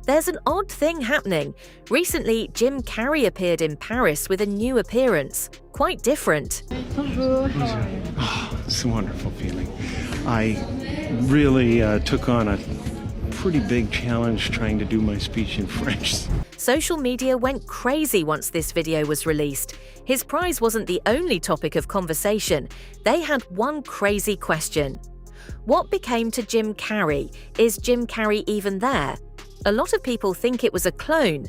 There's an odd thing happening. Recently, Jim Carrey appeared in Paris with a new appearance. Quite different. Bonjour, how are you? Oh, it's a wonderful feeling. I really took on a pretty big challenge trying to do my speech in French. Social media went crazy once this video was released. His prize wasn't the only topic of conversation. They had one crazy question. What became to Jim Carrey? Is Jim Carrey even there? A lot of people think it was a clone.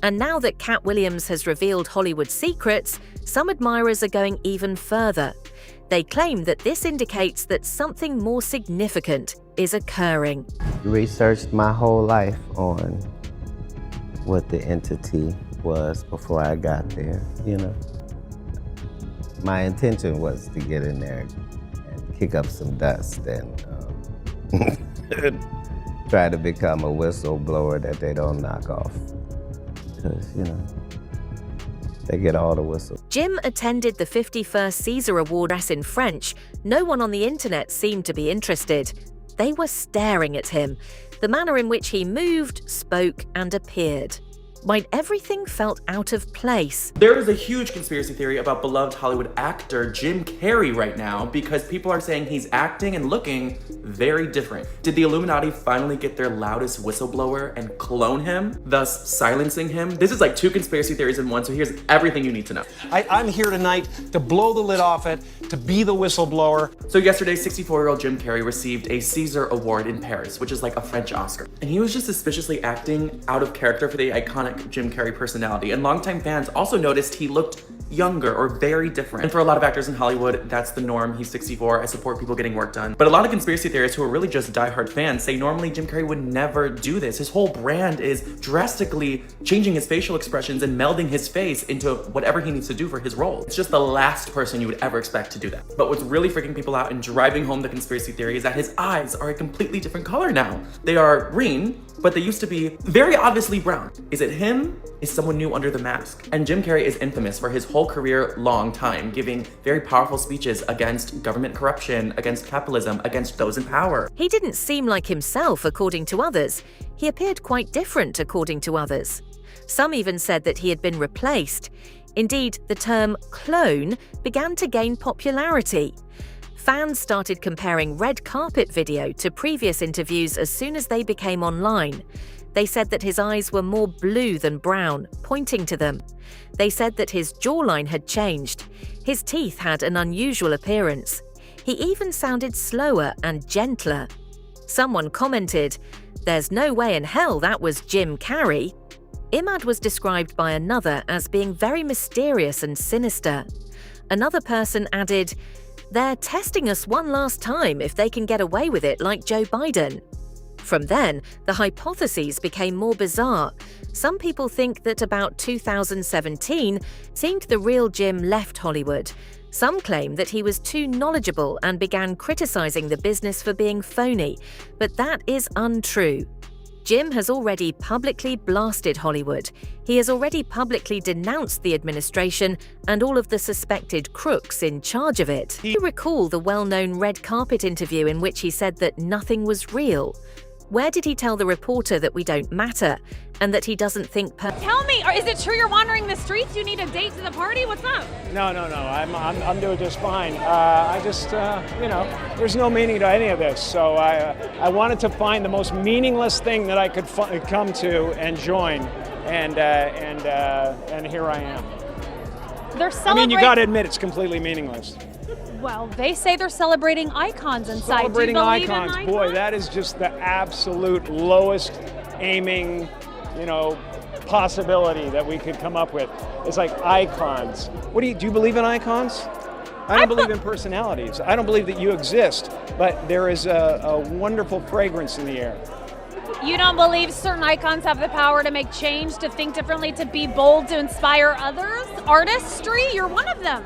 And now that Katt Williams has revealed Hollywood secrets, some admirers are going even further. They claim that this indicates that something more significant is occurring. Researched my whole life on what the entity was before I got there, you know. My intention was to get in there and kick up some dust and try to become a whistleblower that they don't knock off. Because, you know, they get all the whistles. Jim attended the 51st Caesar Award in French. No one on the internet seemed to be interested. They were staring at him, the manner in which he moved, spoke, and appeared. Why everything felt out of place. There is a huge conspiracy theory about beloved Hollywood actor Jim Carrey right now because people are saying he's acting and looking very different. Did the Illuminati finally get their loudest whistleblower and clone him, thus silencing him? This is like two conspiracy theories in one, so here's everything you need to know. I'm here tonight to blow the lid off it, to be the whistleblower. So yesterday, 64-year-old Jim Carrey received a Caesar Award in Paris, which is like a French Oscar. And he was just suspiciously acting out of character for the iconic Jim Carrey personality, and longtime fans also noticed he looked younger or very different. And for a lot of actors in Hollywood, that's the norm. He's 64. I support people getting work done. But a lot of conspiracy theorists who are really just diehard fans say normally Jim Carrey would never do this. His whole brand is drastically changing his facial expressions and melding his face into whatever he needs to do for his role. It's just the last person you would ever expect to do that. But what's really freaking people out and driving home the conspiracy theory is that his eyes are a completely different color now. They are green, but they used to be very obviously brown. Is it him? Is someone new under the mask? And Jim Carrey is infamous for his whole career long time giving very powerful speeches against government corruption, against capitalism, against those in power. He didn't seem like himself, according to others. He appeared quite different, according to others. Some even said that he had been replaced. Indeed, the term clone began to gain popularity. Fans started comparing red carpet video to previous interviews as soon as they became online. They said that his eyes were more blue than brown, pointing to them. They said that his jawline had changed. His teeth had an unusual appearance. He even sounded slower and gentler. Someone commented, "There's no way in hell that was Jim Carrey." Imad was described by another as being very mysterious and sinister. Another person added, "They're testing us one last time if they can get away with it like Joe Biden." From then, the hypotheses became more bizarre. Some people think that about 2017 seemed the real Jim left Hollywood. Some claim that he was too knowledgeable and began criticizing the business for being phony, but that is untrue. Jim has already publicly blasted Hollywood. He has already publicly denounced the administration and all of the suspected crooks in charge of it. You recall the well-known red carpet interview in which he said that nothing was real. Where did he tell the reporter that we don't matter and that he doesn't think Tell me, is it true you're wandering the streets? You need a date to the party? What's up? No. I'm doing just fine. I just, there's no meaning to any of this. So I wanted to find the most meaningless thing that I could come to and join, and here I am. They're celebrating. I mean, you got to admit it's completely meaningless. Well, they say they're celebrating icons inside. Celebrating Do you believe icons. in icons? Boy, that is just the absolute lowest aiming, possibility that we could come up with. It's like icons. Do you believe in icons? I don't believe in personalities. I don't believe that you exist, but there is a wonderful fragrance in the air. You don't believe certain icons have the power to make change, to think differently, to be bold, to inspire others? Artistry? You're one of them.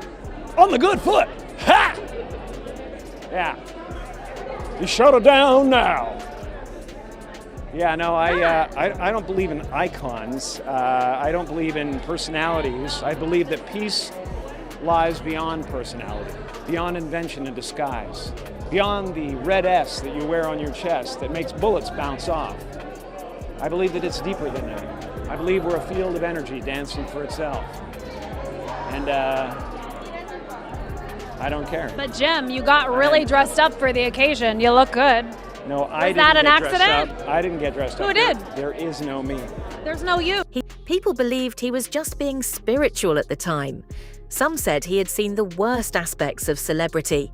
On the good foot. Ha! Yeah. You shut it down now. Yeah, no, I don't believe in icons. I don't believe in personalities. I believe that peace lies beyond personality, beyond invention and disguise, beyond the red S that you wear on your chest that makes bullets bounce off. I believe that it's deeper than that. I believe we're a field of energy dancing for itself. And I don't care. But Jim, you got really dressed up for the occasion. You look good. No, I didn't that an get dressed accident? up. I didn't get dressed up. Who did? There is no me. There's no you. People believed he was just being spiritual at the time. Some said he had seen the worst aspects of celebrity.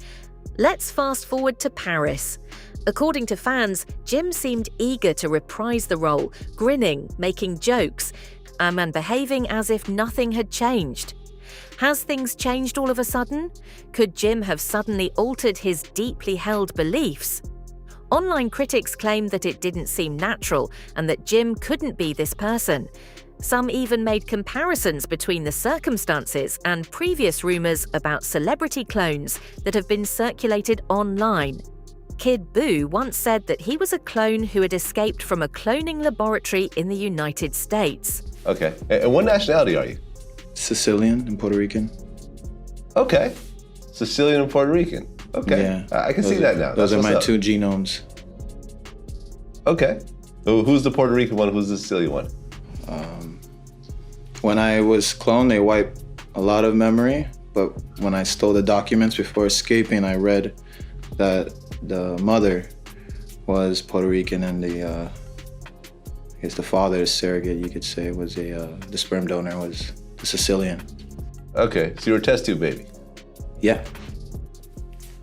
Let's fast forward to Paris. According to fans, Jim seemed eager to reprise the role, grinning, making jokes, and behaving as if nothing had changed. Has things changed all of a sudden? Could Jim have suddenly altered his deeply held beliefs? Online critics claimed that it didn't seem natural and that Jim couldn't be this person. Some even made comparisons between the circumstances and previous rumors about celebrity clones that have been circulated online. Kid Boo once said that he was a clone who had escaped from a cloning laboratory in the United States. Okay. And what nationality are you? Sicilian and Puerto Rican. Okay. Sicilian and Puerto Rican. Okay. Yeah. I can see that now. Those That's are my what's up. 2 genomes. Okay. Who's the Puerto Rican one? Who's the Sicilian one? When I was cloned, they wiped a lot of memory, but when I stole the documents before escaping, I read that the mother was Puerto Rican and I guess the father, surrogate, you could say, was the sperm donor was the Sicilian. Okay. So you're a test tube baby. Yeah.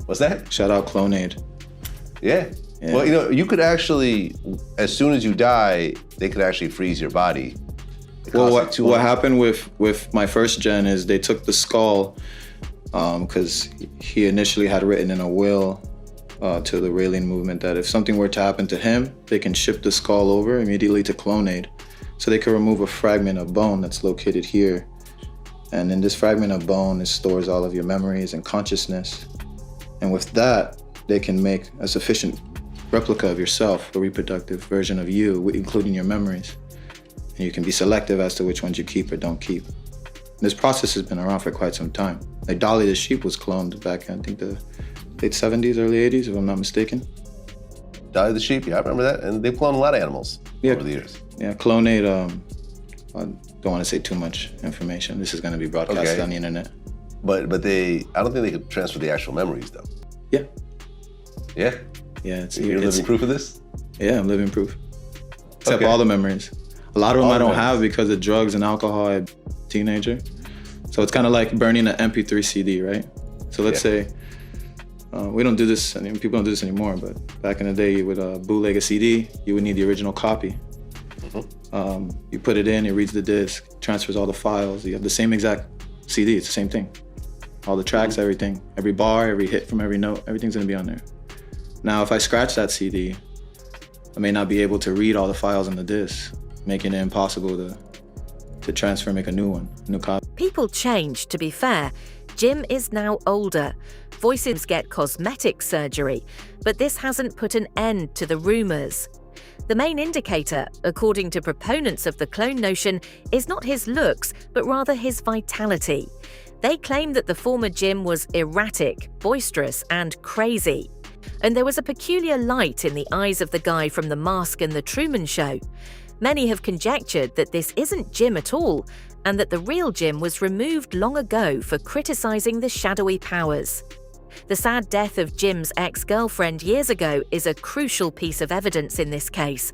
What's that? Shout out Clonaid. Yeah. Yeah. Well, you could actually, as soon as you die, they could actually freeze your body. Well, what happened with my first gen is they took the skull because he initially had written in a will to the Raelian movement that if something were to happen to him, they can ship the skull over immediately to Clonaid. So they can remove a fragment of bone that's located here. And in this fragment of bone, it stores all of your memories and consciousness. And with that, they can make a sufficient replica of yourself, a reproductive version of you, including your memories. And you can be selective as to which ones you keep or don't keep. This process has been around for quite some time. Like Dolly the sheep was cloned back in, I think, the late 70s, early 80s, if I'm not mistaken. Dolly the sheep, yeah, I remember that. And they've cloned a lot of animals over the years. Yeah, Clonaid, I don't want to say too much information. This is going to be broadcasted on the internet. But I don't think they could transfer the actual memories, though. Yeah. Yeah? Yeah, You're living proof of this? Yeah, I'm living proof. Except all the memories. A lot of them I don't have because of drugs and alcohol as a teenager. So it's kind of like burning an MP3 CD, right? So let's say, we don't do this, people don't do this anymore, but back in the day, you would bootleg a CD, you would need the original copy. You put it in, it reads the disc, transfers all the files, you have the same exact CD, it's the same thing. All the tracks, everything, every bar, every hit from every note, everything's gonna be on there. Now, if I scratch that CD, I may not be able to read all the files on the disc, making it impossible to transfer, make a new one, a new copy. People change, to be fair. Jim is now older. Voices get cosmetic surgery, but this hasn't put an end to the rumors. The main indicator, according to proponents of the clone notion, is not his looks, but rather his vitality. They claim that the former Jim was erratic, boisterous, and crazy. And there was a peculiar light in the eyes of the guy from The Mask and The Truman Show. Many have conjectured that this isn't Jim at all, and that the real Jim was removed long ago for criticizing the shadowy powers. The sad death of Jim's ex-girlfriend years ago is a crucial piece of evidence in this case.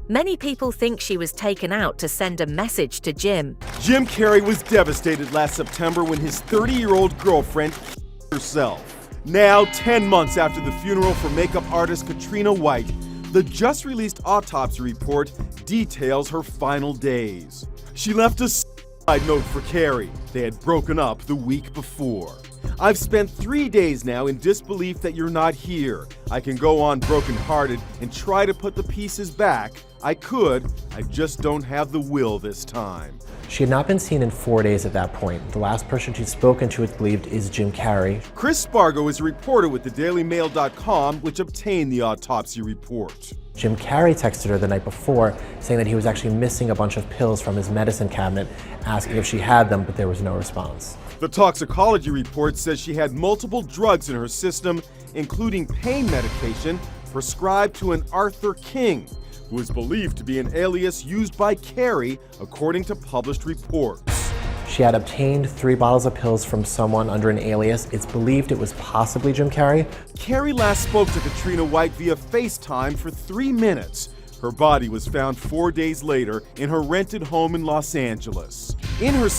Many people think she was taken out to send a message to Jim. Jim Carrey was devastated last September when his 30-year-old girlfriend killed herself. Now, 10 months after the funeral for makeup artist Katrina White, the just-released autopsy report details her final days. She left a suicide note for Carrey. They had broken up the week before. I've spent 3 days now in disbelief that you're not here. I can go on brokenhearted and try to put the pieces back. I could, I just don't have the will this time. She had not been seen in 4 days at that point. The last person she'd spoken to, it's believed, is Jim Carrey. Chris Spargo is a reporter with thedailymail.com, which obtained the autopsy report. Jim Carrey texted her the night before, saying that he was actually missing a bunch of pills from his medicine cabinet, asking if she had them, but there was no response. The toxicology report says she had multiple drugs in her system, including pain medication, prescribed to an Arthur King, who is believed to be an alias used by Carrey, according to published reports. She had obtained 3 bottles of pills from someone under an alias. It's believed it was possibly Jim Carrey. Carrey last spoke to Katrina White via FaceTime for 3 minutes. Her body was found 4 days later in her rented home in Los Angeles. In her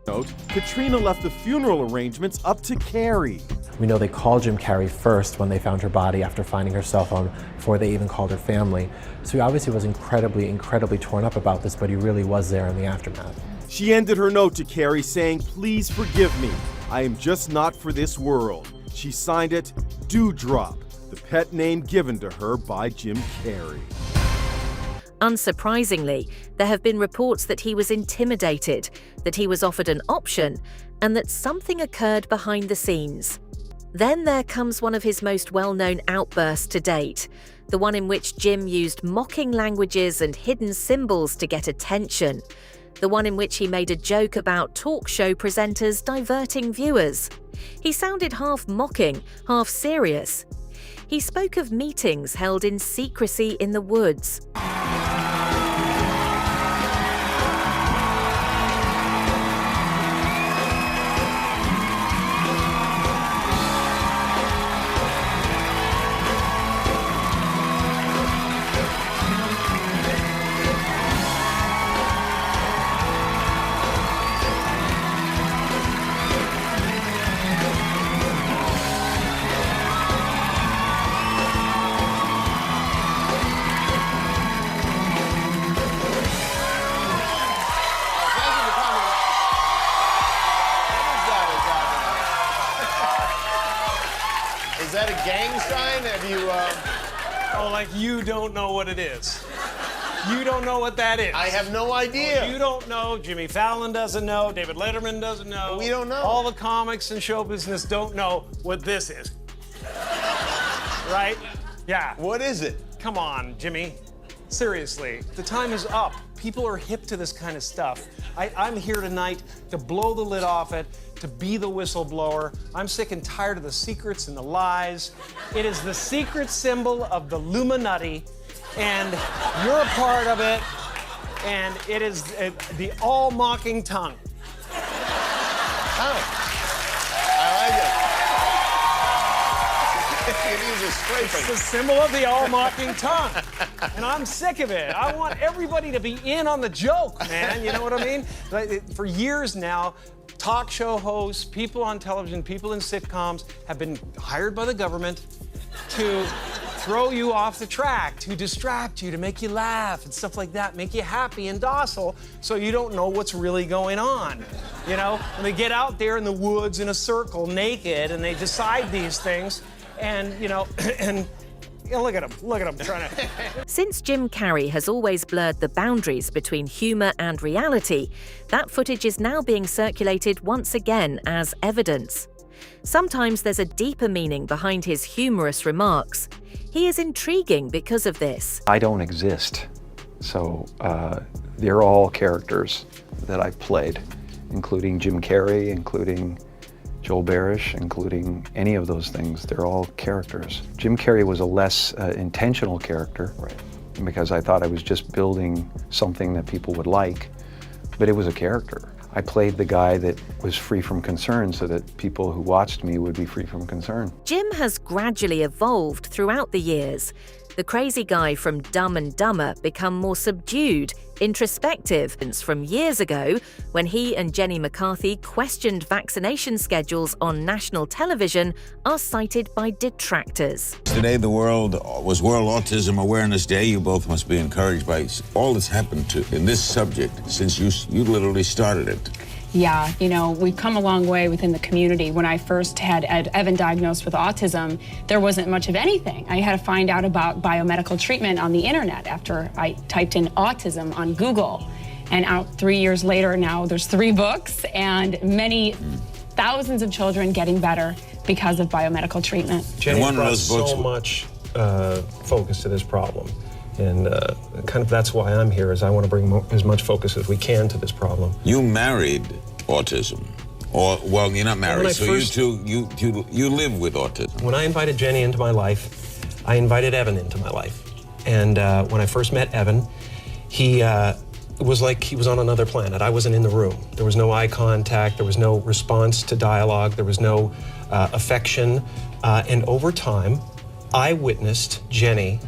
note, Katrina left the funeral arrangements up to Carrey. We know they called Jim Carrey first when they found her body after finding her cell phone, before they even called her family. So he obviously was incredibly torn up about this, but he really was there in the aftermath. She ended her note to Carrey saying, "Please forgive me. I am just not for this world." She signed it, Dewdrop, the pet name given to her by Jim Carrey. Unsurprisingly, there have been reports that he was intimidated, that he was offered an option, and that something occurred behind the scenes. Then there comes one of his most well-known outbursts to date, the one in which Jim used mocking languages and hidden symbols to get attention, the one in which he made a joke about talk show presenters diverting viewers. He sounded half mocking, half serious. He spoke of meetings held in secrecy in the woods. Is that a gang sign? Have you, Oh, like you don't know what it is. You don't know what that is. I have no idea. You don't know. Jimmy Fallon doesn't know. David Letterman doesn't know. We don't know. All the comics and show business don't know what this is. Right? Yeah. What is it? Come on, Jimmy. Seriously, the time is up. People are hip to this kind of stuff. I'm here tonight to blow the lid off it, to be the whistleblower. I'm sick and tired of the secrets and the lies. It is the secret symbol of the Illuminati, and you're a part of it, and it is the all-mocking tongue. Oh, I like it. It's the symbol of the all-mocking tongue. And I'm sick of it. I want everybody to be in on the joke, man. You know what I mean? For years now, talk show hosts, people on television, people in sitcoms have been hired by the government to throw you off the track, to distract you, to make you laugh and stuff like that, make you happy and docile so you don't know what's really going on. You know? And they get out there in the woods in a circle naked and they decide these things. And, you know, and look at him trying to... Since Jim Carrey has always blurred the boundaries between humor and reality, that footage is now being circulated once again as evidence. Sometimes there's a deeper meaning behind his humorous remarks. He is intriguing because of this. I don't exist, so they're all characters that I've played, including Jim Carrey, including Joel Barish, including any of those things. They're all characters. Jim Carrey was a less intentional character, because I thought I was just building something that people would like, but it was a character. I played the guy that was free from concern so that people who watched me would be free from concern. Jim has gradually evolved throughout the years. The crazy guy from Dumb and Dumber become more subdued, introspective. From years ago, when he and Jenny McCarthy questioned vaccination schedules on national television, are cited by detractors. Today was World Autism Awareness Day. You both must be encouraged by all that's happened in this subject since you literally started it. Yeah, you know, we've come a long way within the community. When I first had Evan diagnosed with autism, there wasn't much of anything. I had to find out about biomedical treatment on the internet after I typed in autism on Google. And out 3 years later now, there's 3 books and many thousands of children getting better because of biomedical treatment. Jenny brought so much focus to this problem. And kind of that's why I'm here, is I want to bring as much focus as we can to this problem. You married autism, or well, you're not married, so you live with autism. When I invited Jenny into my life, I invited Evan into my life. And when I first met Evan, it was like he was on another planet. I wasn't in the room. There was no eye contact. There was no response to dialogue. There was no affection. And over time, I witnessed Jenny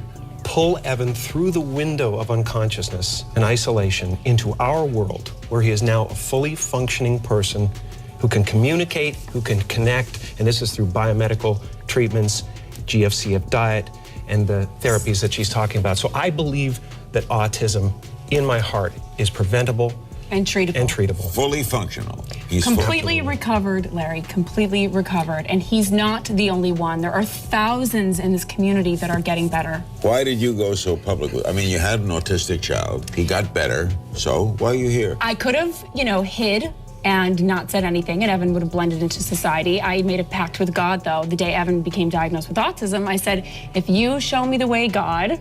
pull Evan through the window of unconsciousness and isolation into our world, where he is now a fully functioning person who can communicate, who can connect, and this is through biomedical treatments, GFCF diet, and the therapies that she's talking about. So I believe that autism, in my heart, is preventable and treatable. Fully functional. He's Completely recovered, Larry, completely recovered. And he's not the only one. There are thousands in this community that are getting better. Why did you go so publicly? I mean, you had an autistic child. He got better. So why are you here? I could have, hid and not said anything, and Evan would have blended into society. I made a pact with God, though. The day Evan became diagnosed with autism, I said, if you show me the way, God,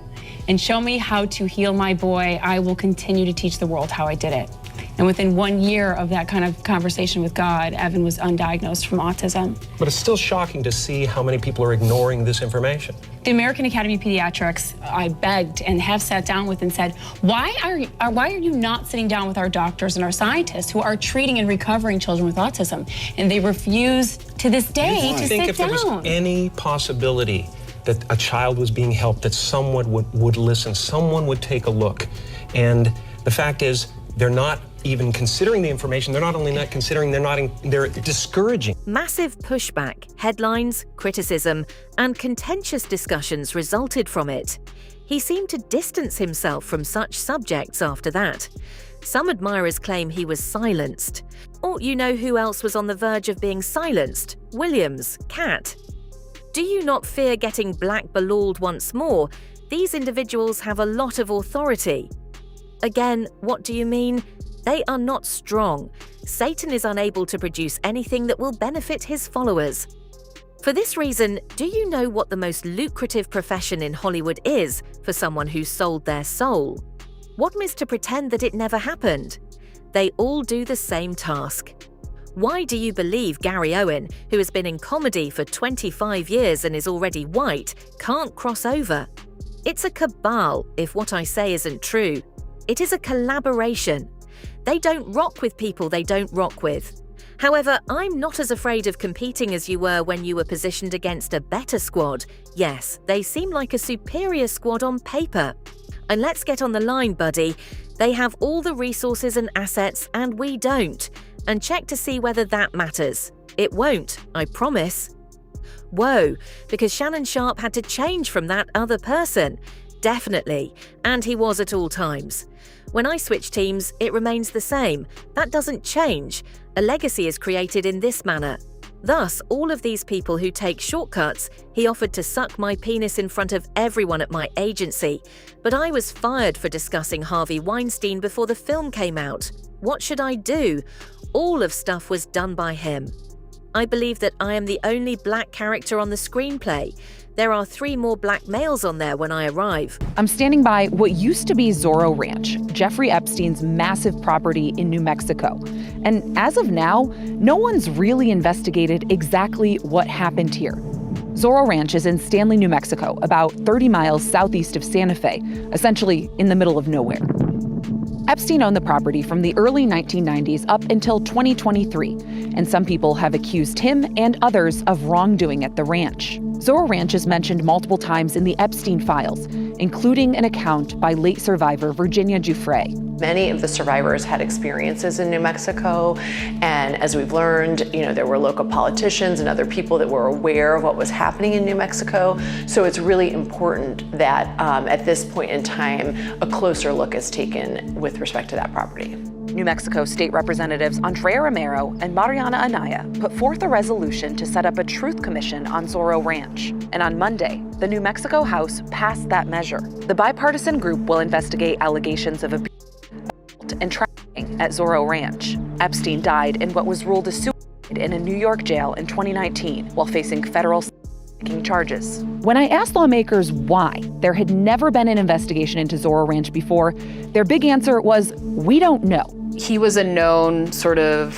and show me how to heal my boy, I will continue to teach the world how I did it. And within 1 year of that kind of conversation with God, Evan was undiagnosed from autism. But it's still shocking to see how many people are ignoring this information. The American Academy of Pediatrics, I begged and have sat down with and said, why are you not sitting down with our doctors and our scientists who are treating and recovering children with autism? And they refuse to this day to sit down. I think if there was any possibility that a child was being helped, that someone would listen, someone would take a look. And the fact is, they're not even considering the information. They're not only not considering, they're discouraging. Massive pushback, headlines, criticism, and contentious discussions resulted from it. He seemed to distance himself from such subjects after that. Some admirers claim he was silenced. Or you know who else was on the verge of being silenced? Williams, Katt. Do you not fear getting blackballed once more? These individuals have a lot of authority. Again, what do you mean? They are not strong. Satan is unable to produce anything that will benefit his followers. For this reason, do you know what the most lucrative profession in Hollywood is for someone who sold their soul? What is to pretend that it never happened? They all do the same task. Why do you believe Gary Owen, who has been in comedy for 25 years and is already white, can't cross over? It's a cabal, if what I say isn't true. It is a collaboration. They don't rock with people they don't rock with. However, I'm not as afraid of competing as you were when you were positioned against a better squad. Yes, they seem like a superior squad on paper. And let's get on the line, buddy. They have all the resources and assets, and we don't. And check to see whether that matters. It won't, I promise. Whoa, because Shannon Sharpe had to change from that other person. Definitely, and he was at all times. When I switch teams, it remains the same. That doesn't change. A legacy is created in this manner. Thus, all of these people who take shortcuts, he offered to suck my penis in front of everyone at my agency. But I was fired for discussing Harvey Weinstein before the film came out. What should I do? All of stuff was done by him. I believe that I am the only black character on the screenplay. There are 3 more black males on there when I arrive. I'm standing by what used to be Zorro Ranch, Jeffrey Epstein's massive property in New Mexico. And as of now, no one's really investigated exactly what happened here. Zorro Ranch is in Stanley, New Mexico, about 30 miles southeast of Santa Fe, essentially in the middle of nowhere. Epstein owned the property from the early 1990s up until 2023, and some people have accused him and others of wrongdoing at the ranch. Zorro Ranch is mentioned multiple times in the Epstein files, including an account by late survivor Virginia Giuffre. Many of the survivors had experiences in New Mexico, and as we've learned, there were local politicians and other people that were aware of what was happening in New Mexico. So it's really important that at this point in time, a closer look is taken with respect to that property. New Mexico State Representatives Andrea Romero and Mariana Anaya put forth a resolution to set up a truth commission on Zorro Ranch. And on Monday, the New Mexico House passed that measure. The bipartisan group will investigate allegations of abuse and trafficking at Zorro Ranch. Epstein died in what was ruled a suicide in a New York jail in 2019 while facing federal charges. When I asked lawmakers why there had never been an investigation into Zorro Ranch before, their big answer was, we don't know. He was a known sort of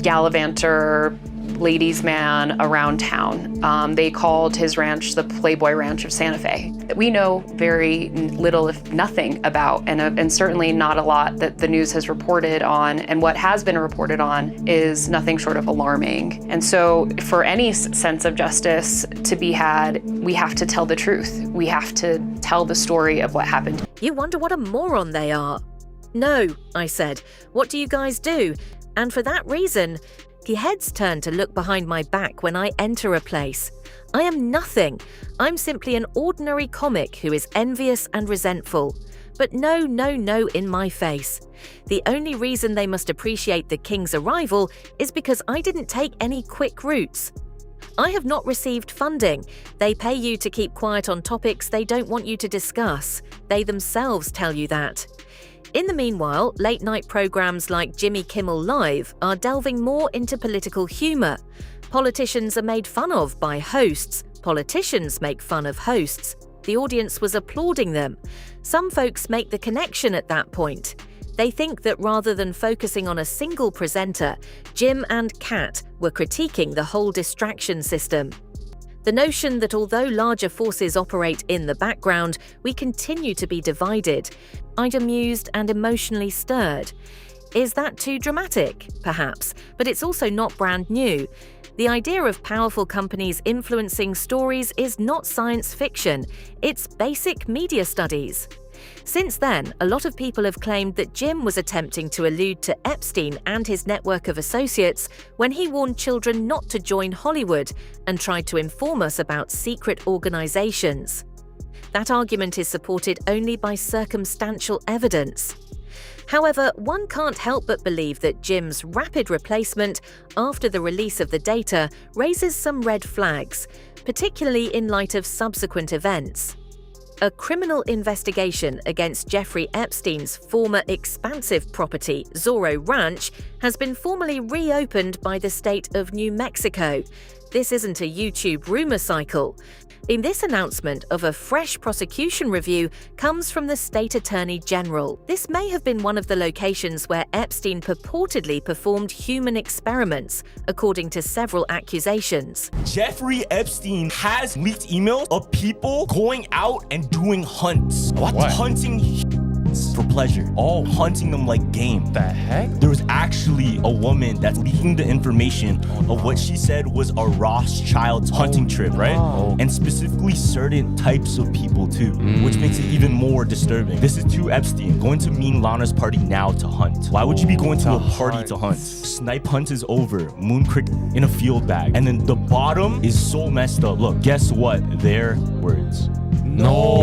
gallivanter, ladies' man around town. They called his ranch the Playboy Ranch of Santa Fe. We know very little, if nothing, about, and certainly not a lot that the news has reported on, and what has been reported on is nothing short of alarming. And so for any sense of justice to be had, we have to tell the truth. We have to tell the story of what happened. You wonder what a moron they are. No, I said. What do you guys do? And for that reason, the heads turn to look behind my back when I enter a place. I am nothing. I'm simply an ordinary comic who is envious and resentful. But no in my face. The only reason they must appreciate the king's arrival is because I didn't take any quick routes. I have not received funding. They pay you to keep quiet on topics they don't want you to discuss. They themselves tell you that. In the meanwhile, late-night programs like Jimmy Kimmel Live are delving more into political humor. Politicians are made fun of by hosts. Politicians make fun of hosts. The audience was applauding them. Some folks make the connection at that point. They think that rather than focusing on a single presenter, Jim and Katt were critiquing the whole distraction system. The notion that although larger forces operate in the background, we continue to be divided. I'm amused and emotionally stirred. Is that too dramatic? Perhaps, but it's also not brand new. The idea of powerful companies influencing stories is not science fiction, it's basic media studies. Since then, a lot of people have claimed that Jim was attempting to allude to Epstein and his network of associates when he warned children not to join Hollywood and tried to inform us about secret organizations. That argument is supported only by circumstantial evidence. However, one can't help but believe that Jim's rapid replacement after the release of the data raises some red flags, particularly in light of subsequent events. A criminal investigation against Jeffrey Epstein's former expansive property, Zorro Ranch, has been formally reopened by the state of New Mexico. This isn't a YouTube rumor cycle. In this announcement of a fresh prosecution review comes from the state attorney general. This may have been one of the locations where Epstein purportedly performed human experiments, according to several accusations. Jeffrey Epstein has leaked emails of people going out and doing hunts. What? Hunting for pleasure. All hunting them like game. The heck? There was actually a woman that's leaking the information of what she said was a Rothschild's hunting trip, right? And specifically certain types of people too, which makes it even more disturbing. This is to Epstein, going to Mean Lana's party now to hunt. Why would you be going to a party to hunt? Snipe hunt is over, moon cricket in a field bag. And then the bottom is so messed up. Look, guess what? Their words. No.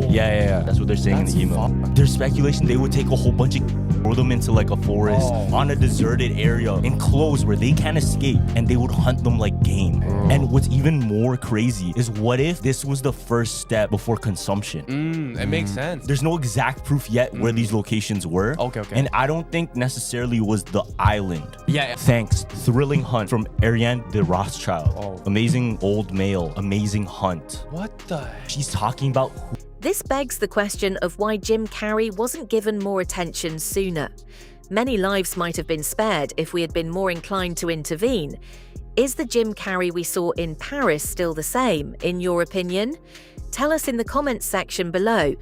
Yeah. That's what they're saying in the email. There's speculation they would take a whole bunch of throw them into like a forest on a deserted area enclosed where they can't escape, and they would hunt them like game. And what's even more crazy is what if this was the first step before consumption? It makes sense. There's no exact proof yet where these locations were. Okay. And I don't think necessarily was the island. Yeah. Thanks. Thrilling hunt from Ariane de Rothschild. Amazing old male. Amazing hunt. What the? She's talking about. This begs the question of why Jim Carrey wasn't given more attention sooner. Many lives might have been spared if we had been more inclined to intervene. Is the Jim Carrey we saw in Paris still the same, in your opinion? Tell us in the comments section below.